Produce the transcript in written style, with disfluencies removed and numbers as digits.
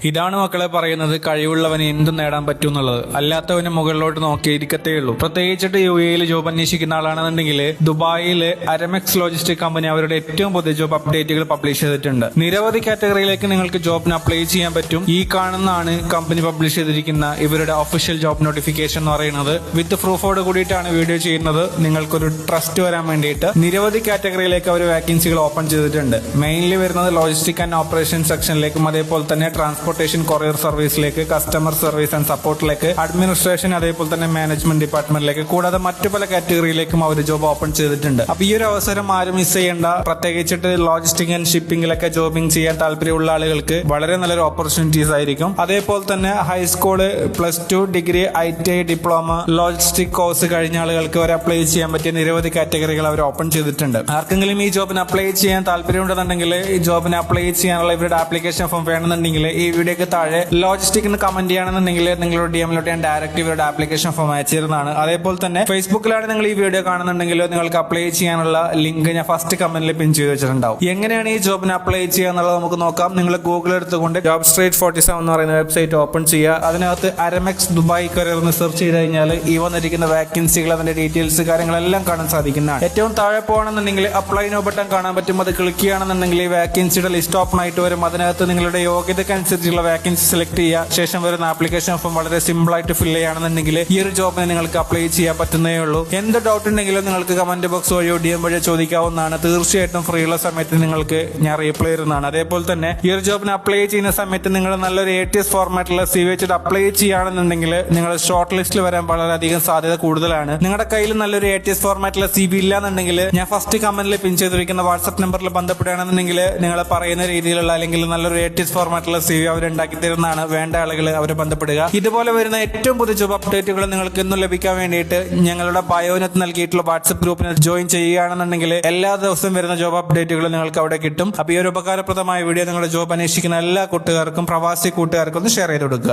ഇതാണ് മക്കളെ പറയുന്നത്, കഴിവുള്ളവന് എന്തും നേടാൻ പറ്റും എന്നുള്ളത്. അല്ലാത്തവന് മുകളിലോട്ട് നോക്കിയിരിക്കത്തേ ഉള്ളൂ. പ്രത്യേകിച്ചിട്ട് UAE ജോബ് അന്വേഷിക്കുന്ന ആളാണെന്നുണ്ടെങ്കിൽ ദുബായിൽ അരമെക്സ് ലോജിസ്റ്റിക് കമ്പനി അവരുടെ ഏറ്റവും പുതിയ ജോബ് അപ്ഡേറ്റുകൾ പബ്ലിഷ് ചെയ്തിട്ടുണ്ട്. നിരവധി കാറ്റഗറിയിലേക്ക് നിങ്ങൾക്ക് ജോബിന് അപ്ലൈ ചെയ്യാൻ പറ്റും. ഈ കാണുന്നതാണ് കമ്പനി പബ്ലിഷ് ചെയ്തിരിക്കുന്ന ഇവരുടെ ഒഫീഷ്യൽ ജോബ് നോട്ടിഫിക്കേഷൻ എന്ന് പറയുന്നത്. വിത്ത് പ്രൂഫോട് കൂടിയിട്ടാണ് വീഡിയോ ചെയ്യുന്നത്. നിങ്ങൾക്കൊരു ട്രസ്റ്റ് വരാൻ വേണ്ടിയിട്ട് നിരവധി കാറ്റഗറിയിലേക്ക് അവർ വാക്കൻസികൾ ഓപ്പൺ ചെയ്തിട്ടുണ്ട്. മെയിൻലി വരുന്നത് ലോജിസ്റ്റിക് ആൻഡ് ഓപ്പറേഷൻ സെക്ഷനിലേക്കും അതേപോലെ തന്നെ ട്രാൻസ്പോർട്ടേഷൻ കൊറിയർ സർവീസിലേക്ക്, കസ്റ്റമർ സർവീസ് ആൻഡ് സപ്പോർട്ടിലേക്ക്, അഡ്മിനിസ്ട്രേഷൻ, അതേപോലെ തന്നെ മാനേജ്മെന്റ് ഡിപ്പാർട്ട്മെന്റിലേക്ക്, കൂടാതെ മറ്റു പല കാറ്റഗറിയിലേക്കും അവർ ജോബ് ഓപ്പൺ ചെയ്തിട്ടുണ്ട്. അപ്പൊ ഈ ഒരു അവസരം ആരും മിസ് ചെയ്യേണ്ട. പ്രത്യേകിച്ചിട്ട് ലോജിസ്റ്റിക് ആൻഡ് ഷിപ്പിംഗിലൊക്കെ ജോബിംഗ് ചെയ്യാൻ താല്പര്യമുള്ള ആളുകൾക്ക് വളരെ നല്ലൊരു ഓപ്പർച്യൂണിറ്റീസ് ആയിരിക്കും. അതേപോലെ തന്നെ high school, +2, degree, ITI, diploma, logistic course കഴിഞ്ഞ ആളുകൾക്ക് അവർ അപ്ലൈ ചെയ്യാൻ പറ്റിയ നിരവധി കാറ്റഗറികൾ അവർ ഓപ്പൺ ചെയ്തിട്ടുണ്ട്. ആർക്കെങ്കിലും ഈ ജോബിന് അപ്ലൈ ചെയ്യാൻ താല്പര്യമുണ്ടെന്നുണ്ടെങ്കിൽ ഈ ജോബിന് അപ്ലൈ ചെയ്യാനുള്ള ഇവരുടെ ആപ്ലിക്കേഷൻ ഫോം വേണമെന്നുണ്ടെങ്കിൽ ഈ വീഡിയോക്ക് താഴെ ലോജിസ്റ്റിക്കിന് കമന്റ് ചെയ്യുകയാണെന്നുണ്ടെങ്കിൽ നിങ്ങളുടെ DMലോട്ട് ഞാൻ ഡയറക്റ്റ് ഇവരുടെ ആപ്ലിക്കേഷൻ ഫോം അയച്ചിരുന്നതാണ്. അതേപോലെ തന്നെ ഫേസ്ബുക്കിലാണ് നിങ്ങൾ ഈ വീഡിയോ കാണുന്നുണ്ടെങ്കിൽ നിങ്ങൾക്ക് അപ്ലൈ ചെയ്യാനുള്ള ലിങ്ക് ഞാൻ ഫസ്റ്റ് കമന്റിൽ പിൻ ചെയ്ത് വെച്ചിട്ടുണ്ടാവും. എങ്ങനെയാണ് ഈ ജോബിന് അപ്ലൈ ചെയ്യുക എന്നുള്ളത് നമുക്ക് നോക്കാം. നിങ്ങൾ ഗൂഗിൾ എടുത്തുകൊണ്ട് ജോബ് സ്ട്രീറ്റ് 47 എന്ന് പറയുന്ന വെബ്സൈറ്റ് ഓപ്പൺ ചെയ്യുക. അതിനകത്ത് അരമെക്സ് ദുബായ് കരിയർ എന്ന് സെർച്ച് ചെയ്ത് കഴിഞ്ഞാൽ ഈ വന്നിരിക്കുന്ന വാക്കൻസികൾ, അതിന്റെ ഡീറ്റെയിൽസ്, കാര്യങ്ങളെല്ലാം കാണാൻ സാധിക്കുന്നതാണ്. ഏറ്റവും താഴെ പോകണമെന്നുണ്ടെങ്കിൽ അപ്ലൈ നോ ബട്ടൺ കാണാൻ പറ്റും. അത് ക്ലിക്ക് ചെയ്യുകയാണെന്നുണ്ടെങ്കിൽ ഈ വാക്കൻസിയുടെ ലിസ്റ്റ് ഓപ്പൺ ആയിട്ട് വരും. അതിനകത്ത് നിങ്ങളുടെ യോഗ്യതക്കനുസരിച്ചുള്ള വാക്കൻസി സെലക്ട് ചെയ്യുക. ശേഷം വരുന്ന ആപ്ലിക്കേഷൻ ഫോം വളരെ സിമ്പിൾ ആയിട്ട് ഫിൽ ചെയ്യുകയാണെന്നുണ്ടെങ്കിൽ ഈ ഒരു ജോബിന് നിങ്ങൾക്ക് അപ്ലൈ ചെയ്യാൻ പറ്റുന്നേ ഉള്ളൂ. എന്ത് ഡൗട്ട് ഉണ്ടെങ്കിലും നിങ്ങൾക്ക് കമന്റ് ബോക്സ് വഴിയോ DM വഴിയോ ചോദിക്കാവുന്നതാണ്. തീർച്ചയായിട്ടും ഫ്രീ ഉള്ള സമയത്ത് നിങ്ങൾക്ക് ഞാൻ റീപ്ലൈ ചെയ്യുന്നതാണ്. അതേപോലെ തന്നെ ഈ ഒരു ജോബിന് അപ്ലൈ ചെയ്യുന്ന സമയത്ത് നിങ്ങൾ നല്ലൊരു ATS ഫോർമാറ്റിലുള്ള CV വെച്ചിട്ട് അപ്ലൈ ചെയ്യുകയാണെന്നുണ്ടെങ്കിൽ നിങ്ങൾ ഷോർട്ട് ലിസ്റ്റിൽ വരാൻ വളരെയധികം സാധ്യത കൂടുതലാണ്. നിങ്ങളുടെ കയ്യിൽ നല്ലൊരു ATS ഫോർമാറ്റിലുള്ള CV ഇല്ലാന്നുണ്ടെങ്കിൽ ഞാൻ ഫസ്റ്റ് കമന്റിൽ പിൻ ചെയ്തിരിക്കുന്ന വാട്സ്ആപ്പ് നമ്പറിൽ ബന്ധപ്പെടുകയാണെന്നുണ്ടെങ്കിൽ നിങ്ങൾ പറയുന്ന രീതിയിലുള്ള അല്ലെങ്കിൽ നല്ലൊരു ATS ഫോർമാറ്റിലുള്ള CV അവരുണ്ടാക്കി തരുന്നതാണ്. വേണ്ട ആളുകൾ അവരെ ബന്ധപ്പെടുക. ഇതുപോലെ വരുന്ന ഏറ്റവും പുതിയ ജോബ് അപ്ഡേറ്റുകൾ നിങ്ങൾക്ക് ഇന്നും ലഭിക്കാൻ വേണ്ടിയിട്ട് ഞങ്ങളുടെ ബയോനത്ത് നൽകിയിട്ടുള്ള വാട്സ്ആപ്പ് ഗ്രൂപ്പിന് ജോയിൻ ചെയ്യുകയാണെന്നുണ്ടെങ്കിൽ എല്ലാ ദിവസവും വരുന്ന ജോബ് അപ്ഡേറ്റുകൾ നിങ്ങൾക്ക് അവിടെ കിട്ടും. അപ്പോൾ ഈ ഒരു ഉപകാരപ്രദമായ വീഡിയോ നിങ്ങളുടെ ജോബ് അന്വേഷിക്കുന്ന എല്ലാ കൂട്ടുകാർക്കും, പ്രവാസി കൂട്ടുകാർക്കും ഒന്ന് ഷെയർ ചെയ്ത് കൊടുക്കുക.